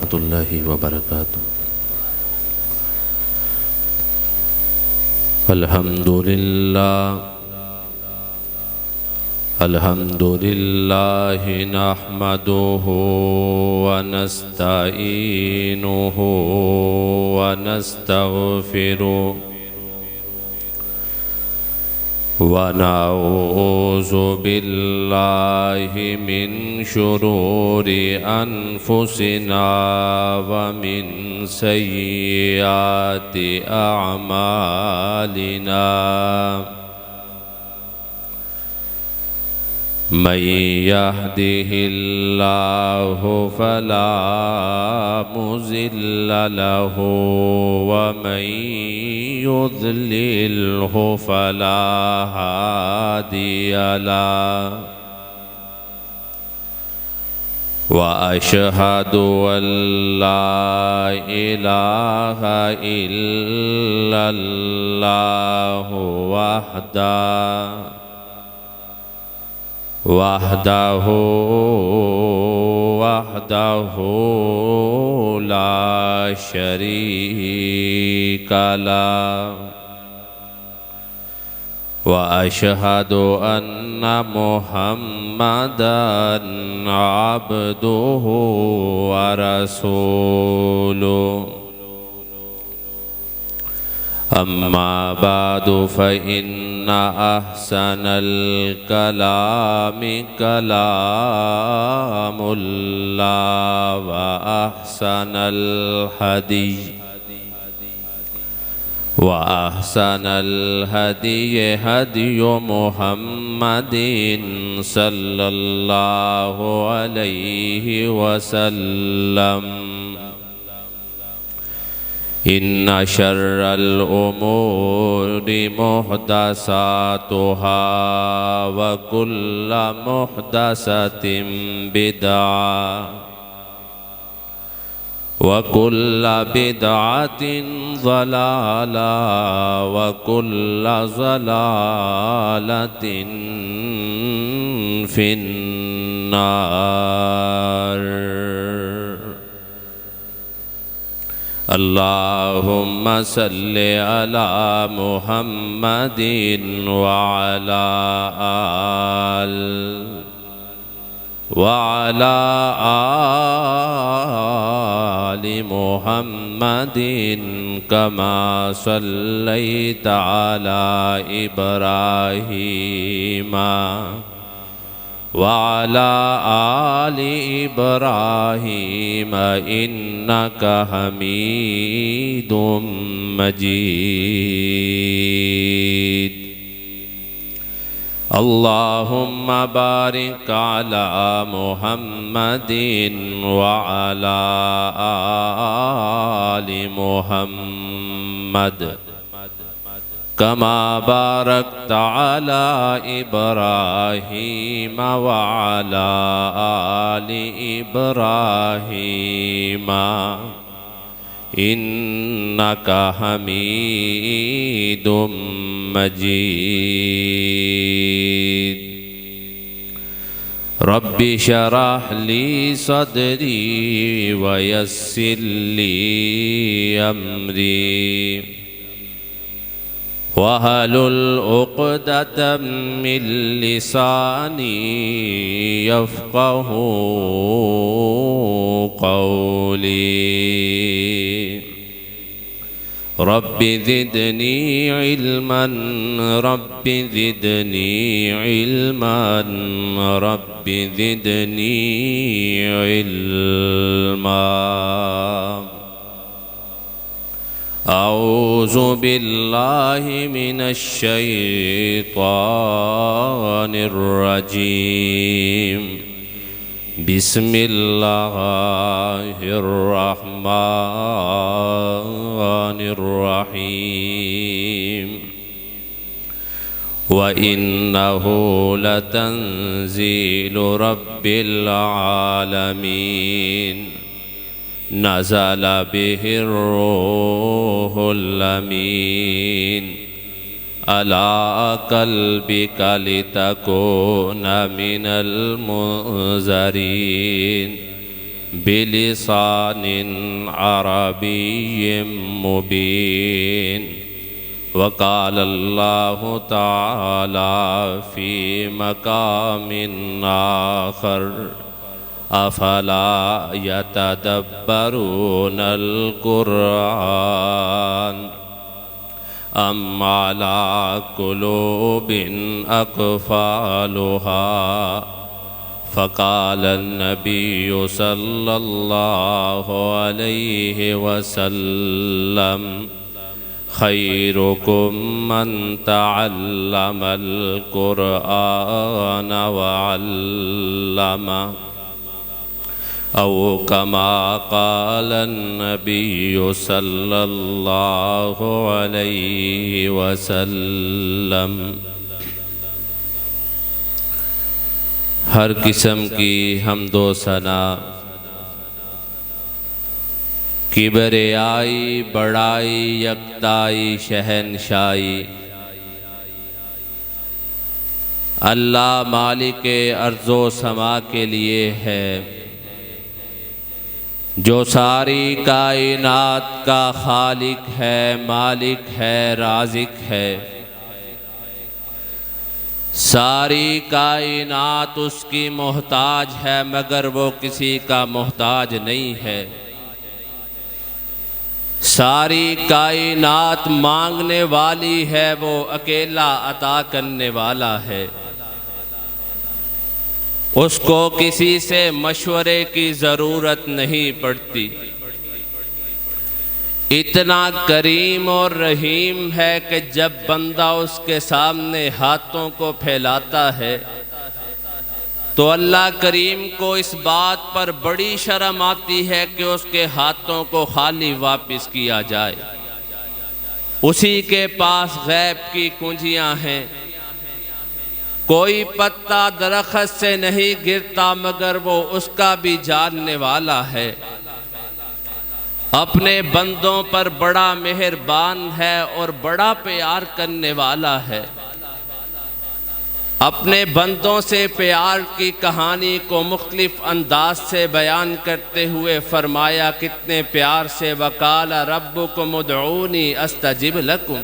ورحمة الله وبركاته. الحمد لله نحمده ونستعينه ونستغفره ونعوذ بالله من شرور أنفسنا ومن سيئات أعمالنا. من يهده الله فلا مضل له ومن يضلله فلا هادي له. وأشهد أن لا إله إلا الله وحده لا شريك له. وأشهد أن محمدًا عبده ورسوله. أما بعد فإن أحسن الكلام كلام الله وأحسن الهدي هدي محمد صلى الله عليه وسلم. إن شر الأمور محدثاتها وكل محدثة بدعة وكل بدعة ضلالة وكل ضلالة في النار. اللهم صل على محمد وعلى آل محمد كما صليت على إبراهيم وعلى آل إبراهيم إنك حميد مجيد. اللهم بارك على محمد وعلى آل محمد كما باركت على إبراهيم وعلى آل إبراهيم إنك حميد مجيد. رب اشرح لي صدري ويسر لي أمري واحلل عقدة من لساني يفقه قولي. رب زدني علما رب زدني علما رب زدني علما. أعوذ بالله من الشيطان الرجيم. بسم الله الرحمن الرحيم. وإنه لتنزيل رب العالمين نزل به الروح الأمين على قلبك لتكون من المنذرين بلسان عربي مبين. وقال الله تعالى في مقام آخر أفلا يتدبرون القرآن أم على قلوب أقفالها. فقال النبي صلى الله عليه وسلم خيركم من تعلم القرآن وعلمه أو كما قال النبي صلى الله عليه وسلم. ہر قسم کی حمد و ثنا، کبریائی، بڑائی، یکتائی، شہنشائی اللہ مالک ارض و سما کے لیے ہے، جو ساری کائنات کا خالق ہے، مالک ہے، رازق ہے. ساری کائنات اس کی محتاج ہے مگر وہ کسی کا محتاج نہیں ہے. ساری کائنات مانگنے والی ہے، وہ اکیلا عطا کرنے والا ہے. اس کو کسی سے مشورے کی ضرورت نہیں پڑتی. اتنا کریم اور رحیم ہے کہ جب بندہ اس کے سامنے ہاتھوں کو پھیلاتا ہے تو اللہ کریم کو اس بات پر بڑی شرم آتی ہے کہ اس کے ہاتھوں کو خالی واپس کیا جائے. اسی کے پاس غیب کی کنجیاں ہیں. کوئی پتا درخت سے نہیں گرتا مگر وہ اس کا بھی جاننے والا ہے. اپنے بندوں پر بڑا مہربان ہے اور بڑا پیار کرنے والا ہے. اپنے بندوں سے پیار کی کہانی کو مختلف انداز سے بیان کرتے ہوئے فرمایا کتنے پیار سے، وَقَالَ رَبُّكُمُ ادْعُونِي أَسْتَجِبْ لَكُمْ.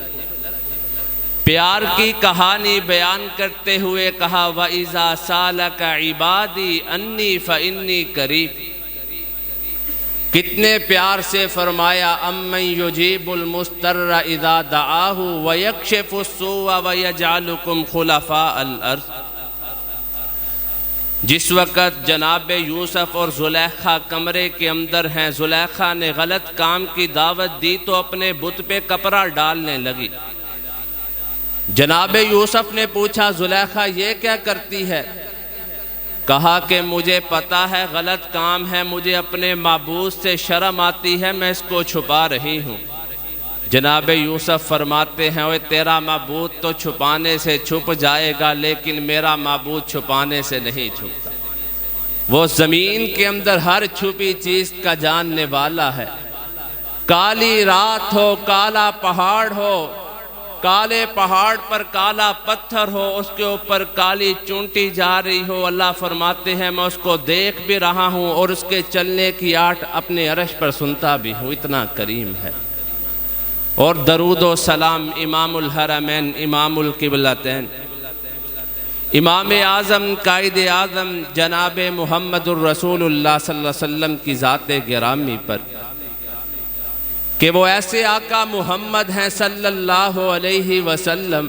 پیار کی کہانی بیان کرتے ہوئے کہا وَإِذَا سَأَلَكَ عِبَادِي أَنِّي فَإِنِّي قَرِيبٌ. کتنے پیار سے فرمایا اَمَّن يُجِيبُ الْمُضْطَرَّ إِذَا دَعَاهُ وَيَكْشِفُ السُّوءَ وَيَجْعَلُكُمْ خُلَفَاءَ الْأَرْضِ. جس وقت جناب یوسف اور زلیخا کمرے کے اندر ہیں، زلیخا نے غلط کام کی دعوت دی تو اپنے بت پہ کپڑا ڈالنے لگی. جناب یوسف نے پوچھا زلیخا یہ کیا کرتی ہے؟ کہا کہ مجھے پتا ہے غلط کام ہے، مجھے اپنے معبود سے شرم آتی ہے، میں اس کو چھپا رہی ہوں. جناب یوسف فرماتے ہیں اوے تیرا معبود تو چھپانے سے چھپ جائے گا لیکن میرا معبود چھپانے سے نہیں چھپتا. وہ زمین کے اندر ہر چھپی چیز کا جاننے والا ہے. کالی رات ہو، کالا پہاڑ ہو، کالے پہاڑ پر کالا پتھر ہو، اس کے اوپر کالی چونٹی جا رہی ہو، اللہ فرماتے ہیں میں اس کو دیکھ بھی رہا ہوں اور اس کے چلنے کی آٹ اپنے عرش پر سنتا بھی ہوں. اتنا کریم ہے. اور درود و سلام امام الحرمین، امام القبلتین، امام اعظم، قائد اعظم جناب محمد الرسول اللہ صلی اللہ علیہ وسلم کی ذات گرامی پر کہ وہ ایسے آقا محمد ہیں صلی اللہ علیہ وسلم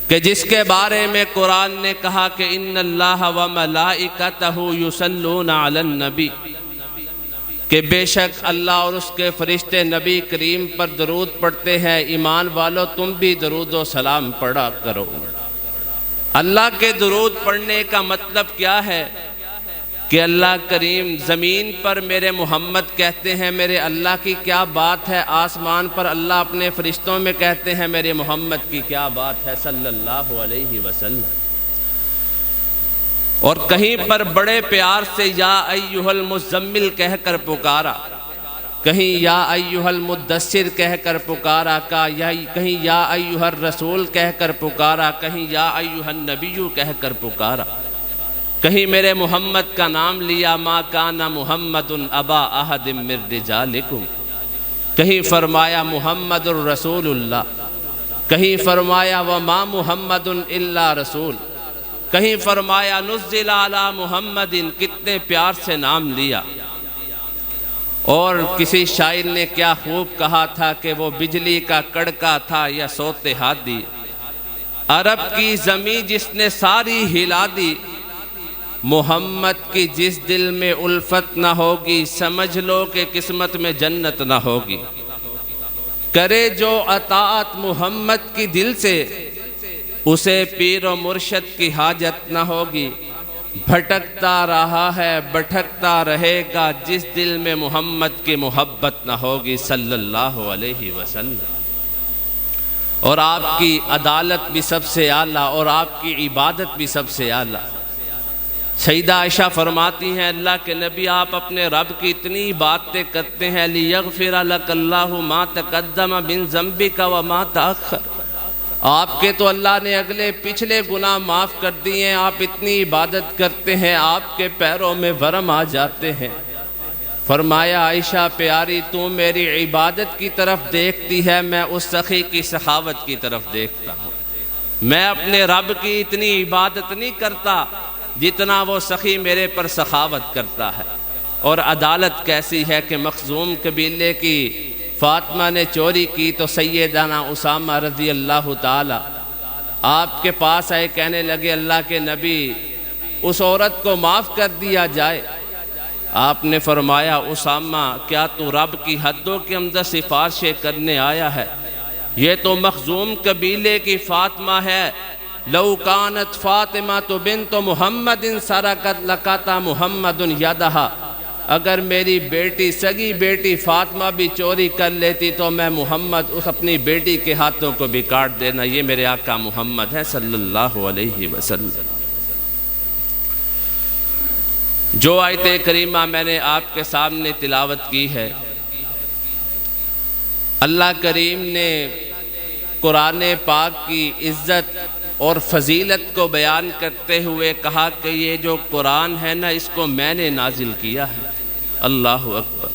کہ جس کے بارے میں قرآن نے کہا کہ ان اللہ و ملائکتہ یصلون علی النبی، کہ بے شک اللہ اور اس کے فرشتے نبی کریم پر درود پڑھتے ہیں. ایمان والو تم بھی درود و سلام پڑھا کرو. اللہ کے درود پڑھنے کا مطلب کیا ہے کہ اللہ کریم زمین پر میرے محمد کہتے ہیں میرے اللہ کی کیا بات ہے، آسمان پر اللہ اپنے فرشتوں میں کہتے ہیں میرے محمد کی کیا بات ہے صلی اللہ علیہ وسلم. اور کہیں پر بڑے پیار سے یا ایھا المزمل کہہ کر پکارا، کہیں یا ایھا المدثر کہہ کر پکارا، کہیں یا ایھا الرسول کہہ کر پکارا، کہیں یا ایھا النبی کہہ کر پکارا. کہیں میرے محمد کا نام لیا، ما کان محمد ابا احد من رجالکم، کہیں فرمایا محمد الرسول اللہ، کہیں فرمایا وما محمد الا رسول، کہیں فرمایا نزل علی محمد، کتنے پیار سے نام لیا۔ اور کسی شاعر نے کیا خوب کہا تھا کہ وہ بجلی کا کڑکا تھا یا صوت ہادی، عرب کی زمین جس نے ساری ہلا دی، محمد کی جس دل میں الفت نہ ہوگی، سمجھ لو کہ قسمت میں جنت نہ ہوگی۔ کرے جو اطاعت محمد کی دل سے، اسے پیر و مرشد کی حاجت نہ ہوگی۔ بھٹکتا رہا ہے بھٹکتا رہے گا، جس دل میں محمد کی محبت نہ ہوگی صلی اللہ علیہ وسلم۔ اور آپ کی عدالت بھی سب سے اعلیٰ، اور آپ کی عبادت بھی سب سے اعلیٰ۔ سیدہ عائشہ فرماتی ہیں اللہ کے نبی آپ اپنے رب کی اتنی باتیں کرتے ہیں، لِيَغْفِرَ لَكَ اللَّهُ مَا تَقَدَّمَ مِن ذَنبِكَ وَمَا تَأَخَّرَ، آپ کے تو اللہ نے اگلے پچھلے گناہ معاف کر دیے، آپ اتنی عبادت کرتے ہیں آپ کے پیروں میں ورم آ جاتے ہیں۔ فرمایا عائشہ پیاری تو میری عبادت کی طرف دیکھتی ہے، میں اس سخی کی سخاوت کی طرف دیکھتا ہوں۔ میں اپنے رب کی اتنی عبادت نہیں کرتا جتنا وہ سخی میرے پر سخاوت کرتا ہے۔ اور عدالت کیسی ہے کہ مخزوم قبیلے کی فاطمہ نے چوری کی تو سیدنا اسامہ رضی اللہ تعالی آپ کے پاس آئے، کہنے لگے اللہ کے نبی اس عورت کو معاف کر دیا جائے۔ آپ نے فرمایا اسامہ کیا تو رب کی حدوں کے اندر سفارشیں کرنے آیا ہے؟ یہ تو مخزوم قبیلے کی فاطمہ ہے۔ لو کانت فاطمہ بنت محمد سرقت لقطع محمد یدہا، اگر میری بیٹی سگی بیٹی فاطمہ بھی چوری کر لیتی تو میں محمد اس اپنی بیٹی کے ہاتھوں کو بھی کاٹ دینا۔ یہ میرے آقا محمد ہے صلی اللہ علیہ وسلم۔ جو آیت کریمہ میں نے آپ کے سامنے تلاوت کی ہے، اللہ کریم نے قرآن پاک کی عزت اور فضیلت کو بیان کرتے ہوئے کہا کہ یہ جو قرآن ہے نا اس کو میں نے نازل کیا ہے۔ اللہ اکبر۔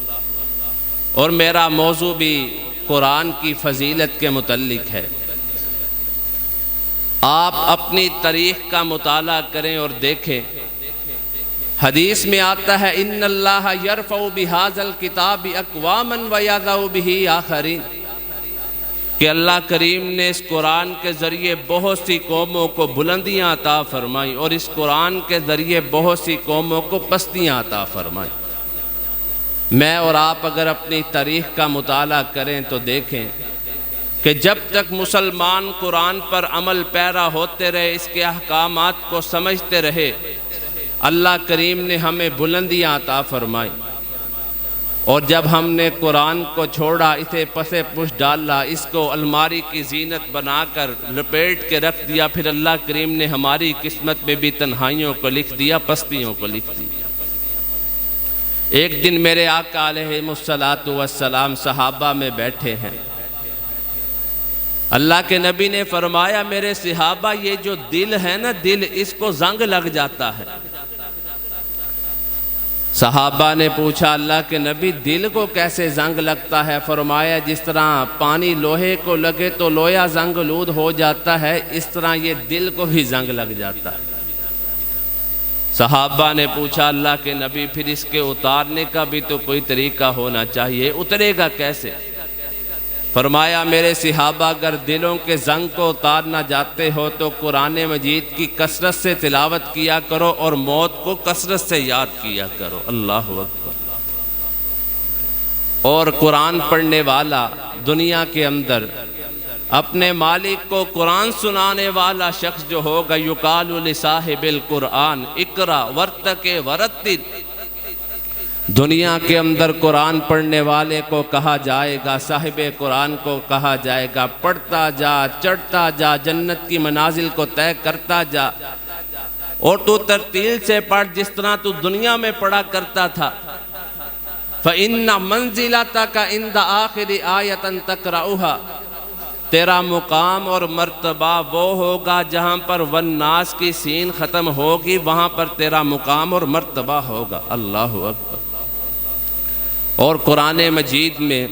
اور میرا موضوع بھی قرآن کی فضیلت کے متعلق ہے۔ آپ اپنی تاریخ کا مطالعہ کریں اور دیکھیں، حدیث میں آتا ہے ان اللہ یرفع بہذا الکتاب اقواما ویضع بہ آخرین، کہ اللہ کریم نے اس قرآن کے ذریعے بہت سی قوموں کو بلندیاں عطا فرمائی اور اس قرآن کے ذریعے بہت سی قوموں کو پستیاں عطا فرمائی۔ میں اور آپ اگر اپنی تاریخ کا مطالعہ کریں تو دیکھیں کہ جب تک مسلمان قرآن پر عمل پیرا ہوتے رہے، اس کے احکامات کو سمجھتے رہے، اللہ کریم نے ہمیں بلندیاں عطا فرمائی۔ اور جب ہم نے قرآن کو چھوڑا، اسے پسے پش ڈالا، اس کو الماری کی زینت بنا کر لپیٹ کے رکھ دیا، پھر اللہ کریم نے ہماری قسمت میں بھی تنہائیوں کو لکھ دیا، پستیوں کو لکھ دیا۔ ایک دن میرے آقا علیہ السلام صحابہ میں بیٹھے ہیں، اللہ کے نبی نے فرمایا میرے صحابہ یہ جو دل ہے نا، دل اس کو زنگ لگ جاتا ہے۔ صحابہ نے پوچھا اللہ کے نبی دل کو کیسے زنگ لگتا ہے؟ فرمایا جس طرح پانی لوہے کو لگے تو لوہا زنگ لود ہو جاتا ہے، اس طرح یہ دل کو بھی زنگ لگ جاتا ہے۔ صحابہ نے پوچھا اللہ کے نبی پھر اس کے اتارنے کا بھی تو کوئی طریقہ ہونا چاہیے، اترے گا کیسے؟ فرمایا میرے صحابہ اگر دلوں کے زنگ کو اتارنا چاہتے ہو تو قرآن مجید کی کثرت سے تلاوت کیا کرو اور موت کو کثرت سے یاد کیا کرو۔ اللہ اکبر۔ اور قرآن پڑھنے والا دنیا کے اندر اپنے مالک کو قرآن سنانے والا شخص جو ہوگا، یقال لصاحب القرآن اقرا ورتق ورتل، دنیا کے اندر قرآن پڑھنے والے کو کہا جائے گا، صاحب قرآن کو کہا جائے گا پڑھتا جا، چڑھتا جا، جنت کی منازل کو طے کرتا جا، اور تو ترتیل سے پڑھ جس طرح تو دنیا میں پڑھا کرتا تھا۔ فَإِنَّ مَنزِلَتَكَ عِنْدَ آخِرِ آیَةً تَقْرَؤُهَا، تیرا مقام اور مرتبہ وہ ہوگا جہاں پر والناس کی سین ختم ہوگی، وہاں پر تیرا مقام اور مرتبہ ہوگا۔ اللہ اکبر۔ اور قرآن مجید میں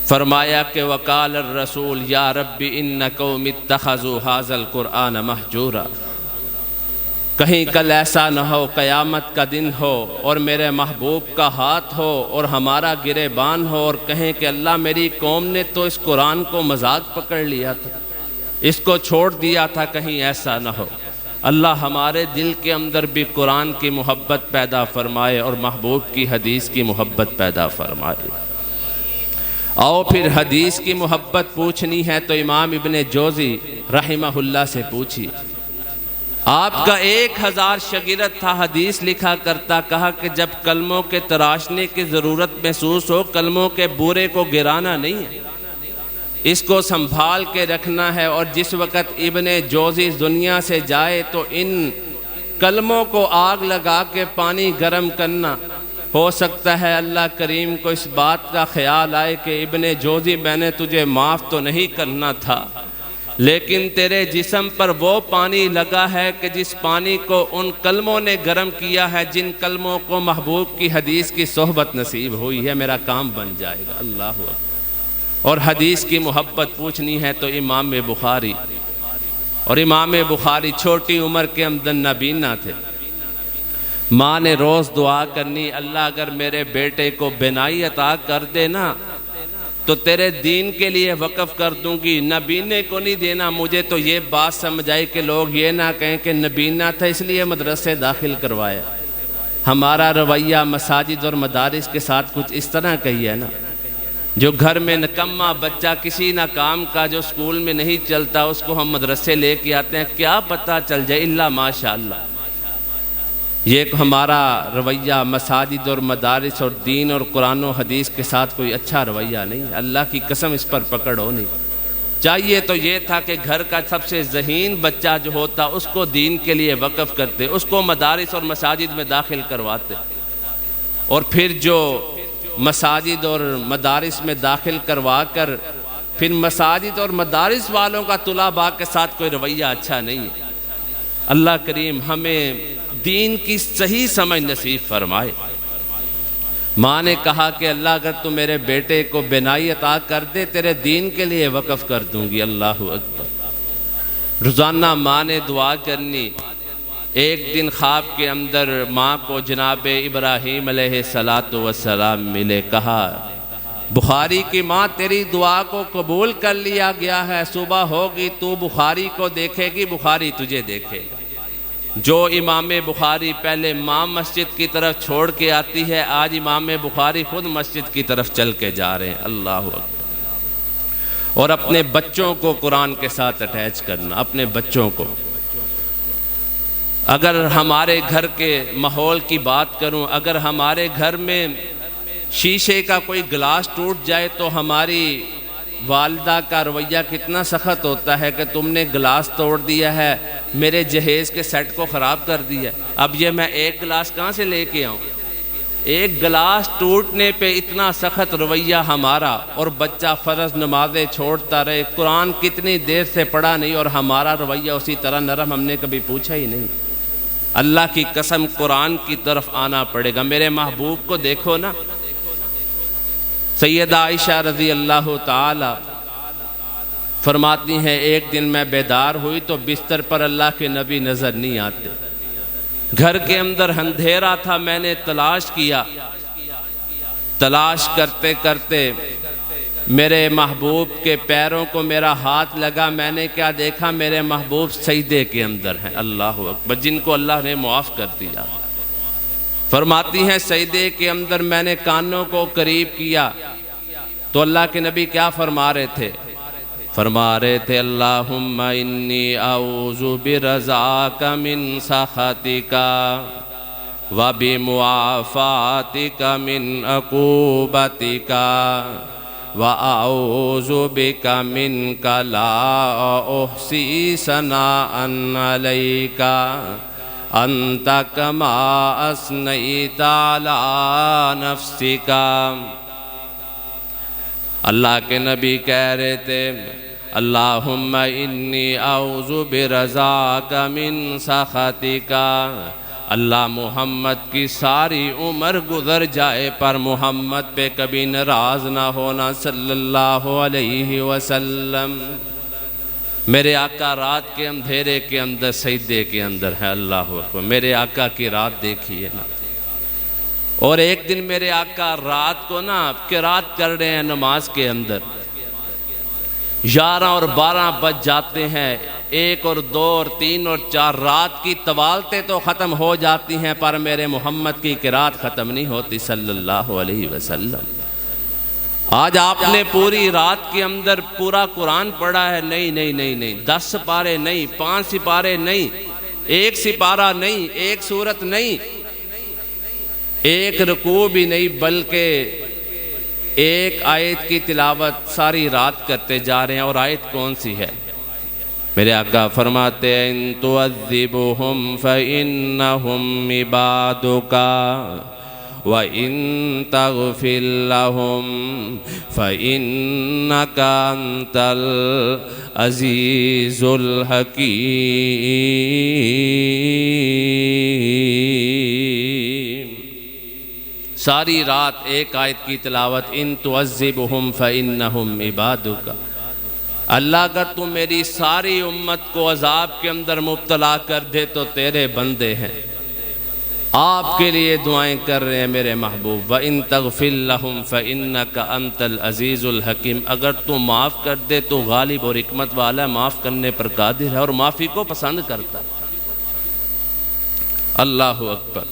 فرمایا کہ وقال الرسول یا رب ان قوم اتخذوا ھذا القرآن مہجورا، کہیں کل ایسا نہ ہو قیامت کا دن ہو اور میرے محبوب کا ہاتھ ہو اور ہمارا گریبان ہو اور کہیں کہ اللہ میری قوم نے تو اس قرآن کو مذاق پکڑ لیا تھا، اس کو چھوڑ دیا تھا، کہیں ایسا نہ ہو۔ اللہ ہمارے دل کے اندر بھی قرآن کی محبت پیدا فرمائے اور محبوب کی حدیث کی محبت پیدا فرمائے۔ آؤ پھر حدیث کی محبت پوچھنی ہے تو امام ابن جوزی رحمہ اللہ سے پوچھی۔ آپ کا 1000 شاگرد تھا، حدیث لکھا کرتا، کہا کہ جب کلموں کے تراشنے کی ضرورت محسوس ہو، کلموں کے بورے کو گرانا نہیں ہے، اس کو سنبھال کے رکھنا ہے، اور جس وقت ابن جوزی دنیا سے جائے تو ان کلموں کو آگ لگا کے پانی گرم کرنا۔ ہو سکتا ہے اللہ کریم کو اس بات کا خیال آئے کہ ابن جوزی میں نے تجھے معاف تو نہیں کرنا تھا، لیکن تیرے جسم پر وہ پانی لگا ہے کہ جس پانی کو ان کلموں نے گرم کیا ہے، جن کلموں کو محبوب کی حدیث کی صحبت نصیب ہوئی ہے، میرا کام بن جائے گا۔ اللہ اکبر۔ اور حدیث کی محبت پوچھنی ہے تو امام بخاری، اور امام بخاری چھوٹی عمر کے اندر نابینا تھے۔ ماں نے روز دعا کرنی، اللہ اگر میرے بیٹے کو بینائی عطا کر دے نا تو تیرے دین کے لیے وقف کر دوں گی، نبینے کو نہیں دینا۔ مجھے تو یہ بات سمجھ آئی کہ لوگ یہ نہ کہیں کہ نبینا تھا اس لیے مدرسے داخل کروایا۔ ہمارا رویہ مساجد اور مدارس کے ساتھ کچھ اس طرح کہی ہے نا، جو گھر میں نکما بچہ کسی نہ کام کا جو اسکول میں نہیں چلتا، اس کو ہم مدرسے لے کے آتے ہیں، کیا پتہ چل جائے، الا ماشاءاللہ۔ یہ ہمارا رویہ مساجد اور مدارس اور دین اور قرآن و حدیث کے ساتھ کوئی اچھا رویہ نہیں، اللہ کی قسم اس پر پکڑ ہو نہیں۔ چاہیے تو یہ تھا کہ گھر کا سب سے ذہین بچہ جو ہوتا اس کو دین کے لیے وقف کرتے، اس کو مدارس اور مساجد میں داخل کرواتے، اور پھر جو مساجد اور مدارس میں داخل کروا کر پھر مساجد اور مدارس والوں کا طلباء کے ساتھ کوئی رویہ اچھا نہیں ہے۔ اللہ کریم ہمیں دین کی صحیح سمجھ نصیب فرمائے۔ ماں نے کہا کہ اللہ اگر تو میرے بیٹے کو بینائی عطا کر دے، تیرے دین کے لیے وقف کر دوں گی۔ اللہ اکبر۔ روزانہ ماں نے دعا کرنی۔ ایک دن خواب کے اندر ماں کو جناب ابراہیم علیہ السلام ملے، کہا بخاری کی ماں تیری دعا کو قبول کر لیا گیا ہے، صبح ہوگی تو بخاری کو دیکھے گی، بخاری تجھے دیکھے گا۔ جو امام بخاری پہلے ماں مسجد کی طرف چھوڑ کے آتی ہے، آج امام بخاری خود مسجد کی طرف چل کے جا رہے ہیں۔ اللہ اکبر۔ اور اپنے بچوں کو قرآن کے ساتھ اٹیچ کرنا، اپنے بچوں کو۔ اگر ہمارے گھر کے ماحول کی بات کروں، اگر ہمارے گھر میں شیشے کا کوئی گلاس ٹوٹ جائے تو ہماری والدہ کا رویہ کتنا سخت ہوتا ہے کہ تم نے گلاس توڑ دیا ہے، میرے جہیز کے سیٹ کو خراب کر دیا، اب یہ میں ایک گلاس کہاں سے لے کے آؤں؟ ایک گلاس ٹوٹنے پہ اتنا سخت رویہ ہمارا، اور بچہ فرض نمازیں چھوڑتا رہے، قرآن کتنی دیر سے پڑھا نہیں اور ہمارا رویہ اسی طرح نرم، ہم نے کبھی پوچھا ہی نہیں۔ اللہ کی قسم قرآن کی طرف آنا پڑے گا۔ میرے محبوب کو دیکھو نا، سیدہ عائشہ رضی اللہ تعالی فرماتی ہیں ایک دن میں بیدار ہوئی تو بستر پر اللہ کے نبی نظر نہیں آتے، گھر کے اندر اندھیرا تھا، میں نے تلاش کیا، تلاش کرتے کرتے میرے محبوب کے پیروں کو میرا ہاتھ لگا، میں نے کیا دیکھا، میرے محبوب سجدے کے اندر ہیں۔ اللہ اکبر، جن کو اللہ نے معاف کر دیا۔ فرماتی ہیں سجدے کے اندر میں نے کانوں کو قریب کیا تو اللہ کے نبی کیا فرما رہے تھے؟ فرما رہے تھے اللہم انی اعوذ برضاک من سخطک وبمعافاتک من عقوبتک واعوذ بک منک لا احصی ثناء علیک انت کما اثنیت علی نفسک۔ اللہ کے نبی کہہ رہے تھے اللہم انی اعوذ برضاک من سخطک، اللہ محمد کی ساری عمر گزر جائے پر محمد پہ کبھی ناراض نہ ہونا صلی اللہ علیہ وسلم۔ میرے آقا رات کے اندھیرے کے اندر سجدے کے اندر ہے، اللہ اکبر، میرے آقا کی رات دیکھیے نا۔ اور ایک دن میرے آقا رات کو نا قرات کر رہے ہیں نماز کے اندر، 11 اور 12 بج جاتے ہیں، 1 اور 2 اور 3 اور 4 رات کی طوالتیں تو ختم ہو جاتی ہیں پر میرے محمد کی قرات ختم نہیں ہوتی صلی اللہ علیہ وسلم۔ آج آپ نے پوری رات کے اندر پورا قرآن پڑھا ہے، نہیں 10 سپارے نہیں، 5 سپارے نہیں، 1 سپارہ نہیں، 1 سورت نہیں، 1 رکوع بھی نہیں، بلکہ 1 آیت کی تلاوت ساری رات کرتے جا رہے ہیں۔ اور آیت کون سی ہے؟ میرے آقا فرماتے ہیں ان تعذبهم فإنهم عبادك وَإِن تَغْفِرْ لَهُمْ فَإِنَّكَ أَنْتَ الْعَزِيزُ الْحَكِيمُ۔ ساری رات 1 آیت کی تلاوت، ان تعذبهم فإنهم عبادك، اللہ اگر تو میری ساری امت کو عذاب کے اندر مبتلا کر دے تو تیرے بندے ہیں، آپ کے لیے دعائیں کر رہے ہیں میرے محبوب۔ وَإِن تَغْفِرْ لَهُمْ فَإِنَّكَ أَنْتَ الْعَزِيزُ الْحَكِيمُ، اگر تو معاف کر دے تو غالب اور حکمت والا ہے، معاف کرنے پر قادر ہے اور معافی کو پسند کرتا ہے۔ اللہ اکبر۔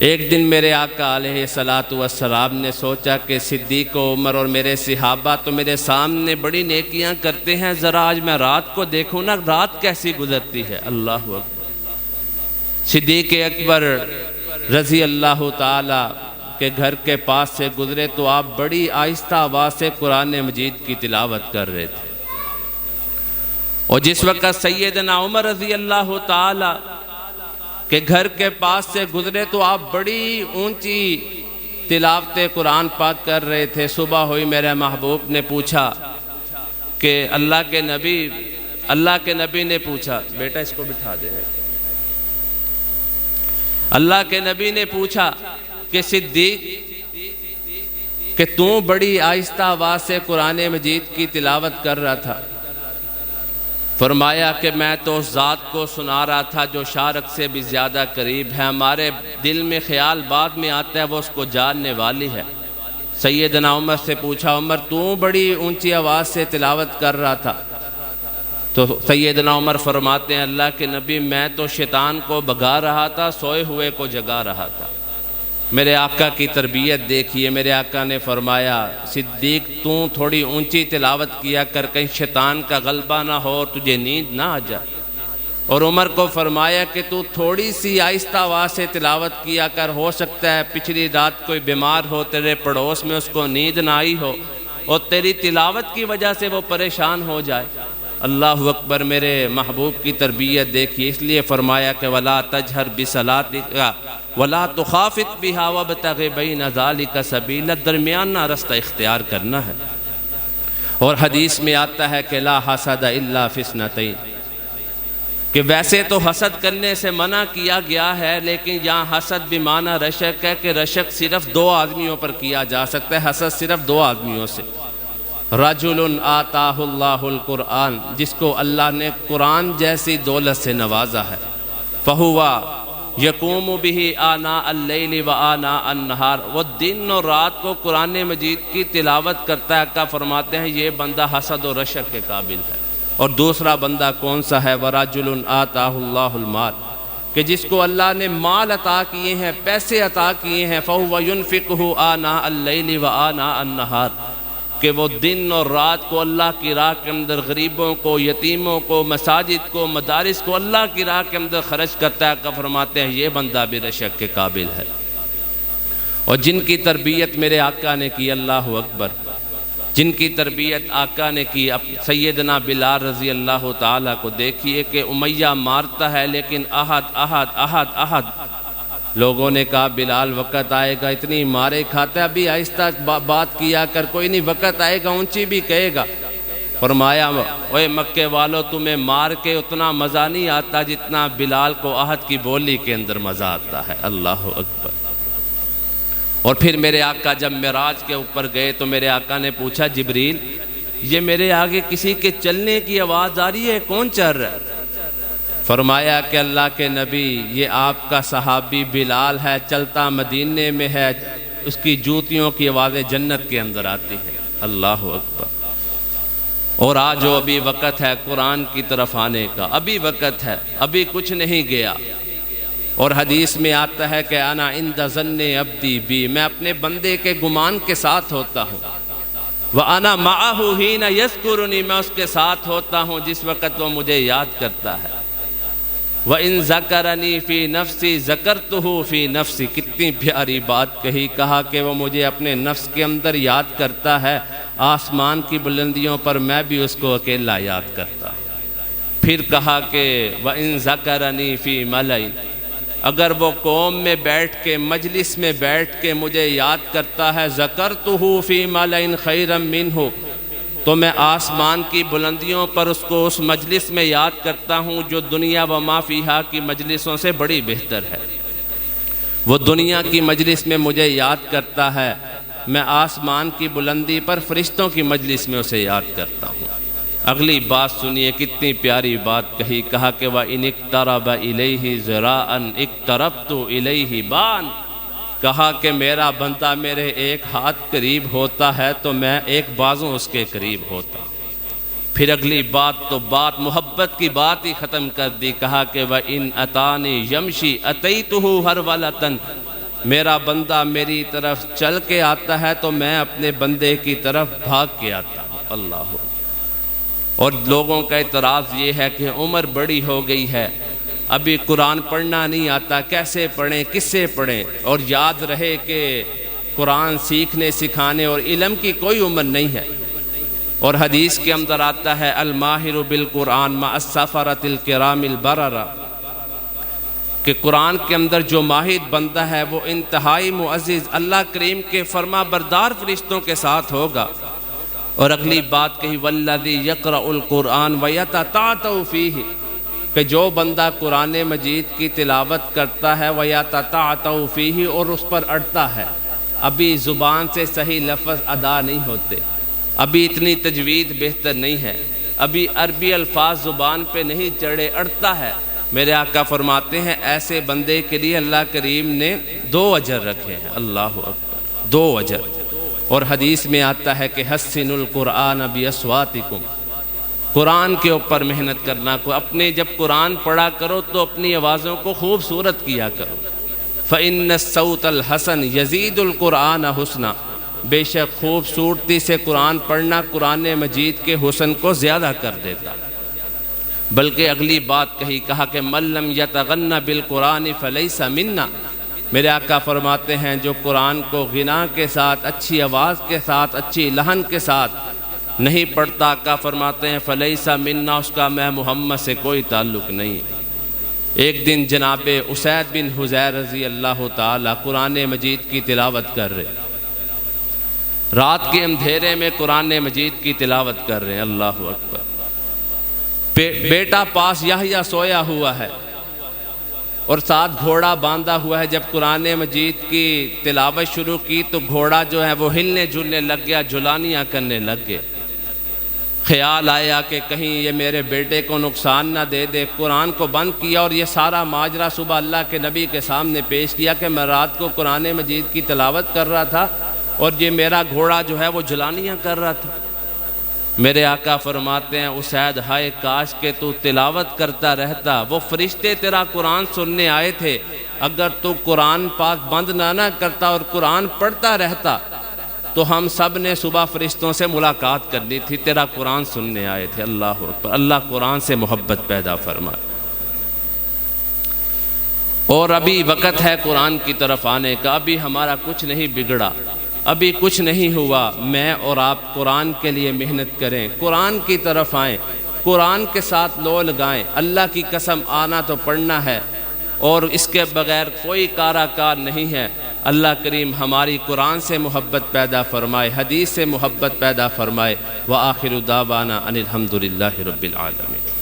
ایک دن میرے آقا علیہ السلام نے سوچا کہ صدیق و عمر اور میرے صحابہ تو میرے سامنے بڑی نیکیاں کرتے ہیں، ذرا آج میں رات کو دیکھوں نا رات کیسی گزرتی ہے۔ اللہ اکبر۔ صدیق اکبر رضی اللہ تعالی کے گھر کے پاس سے گزرے تو آپ بڑی آہستہ آواز سے قرآن مجید کی تلاوت کر رہے تھے، اور جس وقت سیدنا عمر رضی اللہ تعالی کہ گھر کے پاس سے گزرے تو آپ بڑی اونچی تلاوت قرآن پاک کر رہے تھے۔ صبح ہوئی، میرے محبوب نے پوچھا کہ اللہ کے نبی نے پوچھا، بیٹا اس کو بٹھا دے، اللہ کے نبی نے پوچھا کہ صدیق کہ تو بڑی آہستہ آواز سے قرآن مجید کی تلاوت کر رہا تھا، فرمایا کہ میں تو اس ذات کو سنا رہا تھا جو شارق سے بھی زیادہ قریب ہے، ہمارے دل میں خیال بعد میں آتا ہے وہ اس کو جاننے والی ہے۔ سیدنا عمر سے پوچھا، عمر تو بڑی اونچی آواز سے تلاوت کر رہا تھا؟ تو سیدنا عمر فرماتے ہیں اللہ کے نبی میں تو شیطان کو بھگا رہا تھا، سوئے ہوئے کو جگا رہا تھا۔ میرے آقا کی تربیت دیکھیے، میرے آقا نے فرمایا صدیق تو تھوڑی اونچی تلاوت کیا کر، کہیں شیطان کا غلبہ نہ ہو اور تجھے نیند نہ آ جائے۔ اور عمر کو فرمایا کہ تو تھوڑی سی آہستہ آواز سے تلاوت کیا کر، ہو سکتا ہے پچھلی رات کوئی بیمار ہو تیرے پڑوس میں، اس کو نیند نہ آئی ہو اور تیری تلاوت کی وجہ سے وہ پریشان ہو جائے۔ اللہ اکبر۔ میرے محبوب کی تربیت دیکھیے، اس لیے فرمایا کہ وَلَا تَجْهَرْ بِصَلَاتِكَ وَلَا تُخَافِتْ بِهَا وَابْتَغِ بَيْنَ ذَلِكَ سَبِيلًا، درمیانہ رستہ اختیار کرنا ہے۔ اور حدیث میں آتا ہے کہ لا حسد الا فی اثنتین، کہ ویسے تو حسد کرنے سے منع کیا گیا ہے، لیکن یہاں حسد بمعنی رشک ہے کہ رشک صرف 2 آدمیوں پر کیا جا سکتا ہے، حسد صرف 2 آدمیوں سے۔ رجل آتاہ اللہ القرآن، جس کو اللہ نے قرآن جیسی دولت سے نوازا ہے، فہوا یقوم بہ آناء اللیل و آناء النہار، وہ دن اور رات کو قرآن مجید کی تلاوت کرتا ہے۔ کا فرماتے ہیں یہ بندہ حسد و رشک کے قابل ہے۔ اور دوسرا بندہ کون سا ہے؟ ورجل آتاہ اللہ المال، کہ جس کو اللہ نے مال عطا کیے ہیں، پیسے عطا کیے ہیں، فہو ینفقہ آناء اللیل و آناء النہار، کہ وہ دن اور رات کو اللہ کی راہ کے اندر غریبوں کو، یتیموں کو، مساجد کو، مدارس کو اللہ کی راہ کے اندر خرچ کرتا ہے۔ کا فرماتے ہیں یہ بندہ بھی رشک کے قابل ہے۔ اور جن کی تربیت میرے آقا نے کی، اللہ اکبر، جن کی تربیت آقا نے کی، سیدنا بلال رضی اللہ تعالیٰ کو دیکھیے کہ امیہ مارتا ہے لیکن احد احد احد احد لوگوں نے کہا بلال وقت آئے گا اتنی مارے کھاتا ہے، ابھی آہستہ بات کیا کر، کوئی نہیں وقت آئے گا اونچی بھی کہے گا۔ فرمایا اوے مکے والو تمہیں مار کے اتنا مزہ نہیں آتا جتنا بلال کو عہد کی بولی کے اندر مزہ آتا ہے۔ اللہ اکبر۔ اور پھر میرے آقا جب معراج کے اوپر گئے تو میرے آقا نے پوچھا جبریل یہ میرے آگے کسی کے چلنے کی آواز آ رہی ہے، کون چل رہا ہے؟ فرمایا کہ اللہ کے نبی یہ آپ کا صحابی بلال ہے، چلتا مدینے میں ہے، اس کی جوتیوں کی آوازیں جنت کے اندر آتی ہیں۔ اللہ اکبر۔ اور آج جو ابھی وقت ہے قرآن کی طرف آنے کا، ابھی وقت ہے، ابھی کچھ نہیں گیا۔ اور حدیث میں آتا ہے کہ انا عند ظن عبدی بی، میں اپنے بندے کے گمان کے ساتھ ہوتا ہوں۔ وَأَنَا مَعَهُ حِينَ يَذْكُرُنِي، میں اس کے ساتھ ہوتا ہوں جس وقت وہ مجھے یاد کرتا ہے۔ وَإِن ذَكَرَنِي فِي نَفْسِي ذَكَرْتُهُ فِي نَفْسِي، کتنی پیاری بات کہی، کہا کہ وہ مجھے اپنے نفس کے اندر یاد کرتا ہے، آسمان کی بلندیوں پر میں بھی اس کو اکیلا یاد کرتا ہوں۔ پھر کہا کہ وَإِن ذَكَرَنِي فِي مَلَئٍ، اگر وہ قوم میں بیٹھ کے مجلس میں بیٹھ کے مجھے یاد کرتا ہے ذَكَرْتُهُ فِي مَلَئٍ خَيْرًا مِّنْهُ، تو میں آسمان کی بلندیوں پر اس کو اس مجلس میں یاد کرتا ہوں جو دنیا و ما فیہا کی مجلسوں سے بڑی بہتر ہے۔ وہ دنیا کی مجلس میں مجھے یاد کرتا ہے، میں آسمان کی بلندی پر فرشتوں کی مجلس میں اسے یاد کرتا ہوں۔ اگلی بات سنیے، کتنی پیاری بات کہی، کہا کہ وَإِنِ اقْتَرَبَ إِلَيْهِ ذِرَاعًا اقْتَرَبْتُ إِلَيْهِ بَانٍ، کہا کہ میرا بندہ میرے ایک ہاتھ قریب ہوتا ہے تو میں ایک بازو اس کے قریب ہوتا ہوں۔ پھر اگلی بات تو بات محبت کی بات ہی ختم کر دی، کہا کہ وَإِنْ أَتَانِي يَمْشِي أَتَيْتُهُ هَرْوَلَةً، میرا بندہ میری طرف چل کے آتا ہے تو میں اپنے بندے کی طرف بھاگ کے آتا ہوں۔ اللہ۔ اور لوگوں کا اعتراض یہ ہے کہ عمر بڑی ہو گئی ہے، ابھی قرآن پڑھنا نہیں آتا، کیسے پڑھیں، کس سے پڑھیں؟ اور یاد رہے کہ قرآن سیکھنے سکھانے اور علم کی کوئی عمر نہیں ہے۔ اور حدیث کے اندر آتا ہے الماہر بالقرآن مع السفرۃ الکرام البررہ، کہ قرآن کے اندر جو ماہر بندہ ہے وہ انتہائی معزز اللہ کریم کے فرما بردار فرشتوں کے ساتھ ہوگا۔ اور اگلی بات کہی والذی یقرأ القرآن ویتتعتع فیہ، کہ جو بندہ قرآن مجید کی تلاوت کرتا ہے ویتتعتع فیہ، اور اس پر اڑتا ہے، ابھی زبان سے صحیح لفظ ادا نہیں ہوتے، ابھی اتنی تجوید بہتر نہیں ہے، ابھی عربی الفاظ زبان پہ نہیں چڑھے، اڑتا ہے، میرے آقا فرماتے ہیں ایسے بندے کے لیے اللہ کریم نے 2 اجر رکھے ہیں۔ اللہ اکبر، 2 اجر۔ اور حدیث میں آتا ہے کہ حسنوا القرآن باصواتکم، قرآن کے اوپر محنت کرنا کو، اپنے جب قرآن پڑھا کرو تو اپنی آوازوں کو خوبصورت کیا کرو۔ فإن الصوت الحسن یزید القرآن حسنا، بے شک خوبصورتی سے قرآن پڑھنا قرآن مجید کے حسن کو زیادہ کر دیتا۔ بلکہ اگلی بات کہی، کہا کہ من لم یتغن بالقرآن فلیس منا، میرے آقا فرماتے ہیں جو قرآن کو غنا کے ساتھ، اچھی آواز کے ساتھ، اچھی لحن کے ساتھ نہیں پڑھتا، آقا فرماتے ہیں فلیس منا، اس کا میں محمد سے کوئی تعلق نہیں۔ ایک دن جناب اسید بن حضیر رضی اللہ تعالی قرآن مجید کی تلاوت کر رہے، رات کے اندھیرے میں قرآن مجید کی تلاوت کر رہے ہیں۔ اللہ اکبر۔ بیٹا پاس یحییٰ سویا ہوا ہے اور ساتھ گھوڑا باندھا ہوا ہے، جب قرآن مجید کی تلاوت شروع کی تو گھوڑا جو ہے وہ ہلنے جلنے لگ گیا، جھلانیاں کرنے لگ گئے۔ خیال آیا کہ کہیں یہ میرے بیٹے کو نقصان نہ دے دے، قرآن کو بند کیا اور یہ سارا ماجرا صبح اللہ کے نبی کے سامنے پیش کیا کہ میں رات کو قرآن مجید کی تلاوت کر رہا تھا اور یہ میرا گھوڑا جو ہے وہ جھلانیاں کر رہا تھا۔ میرے آقا فرماتے ہیں اسید ہائے کاش کہ تو تلاوت کرتا رہتا، وہ فرشتے تیرا قرآن سننے آئے تھے، اگر تو قرآن پاک بند نہ کرتا اور قرآن پڑھتا رہتا تو ہم سب نے صبح فرشتوں سے ملاقات کرنی تھی، تیرا قرآن سننے آئے تھے۔ اللہ اکبر۔ اللہ قرآن سے محبت پیدا فرمائے۔ اور ابھی وقت ہے قرآن کی طرف آنے کا، ابھی ہمارا کچھ نہیں بگڑا، ابھی کچھ نہیں ہوا، میں اور آپ قرآن کے لیے محنت کریں، قرآن کی طرف آئیں، قرآن کے ساتھ لو لگائیں۔ اللہ کی قسم آنا تو پڑھنا ہے، اور اس کے بغیر کوئی کارا کار نہیں ہے۔ اللہ کریم ہماری قرآن سے محبت پیدا فرمائے، حدیث سے محبت پیدا فرمائے۔ وآخر دعوانا ان الحمد للہ رب العالمین۔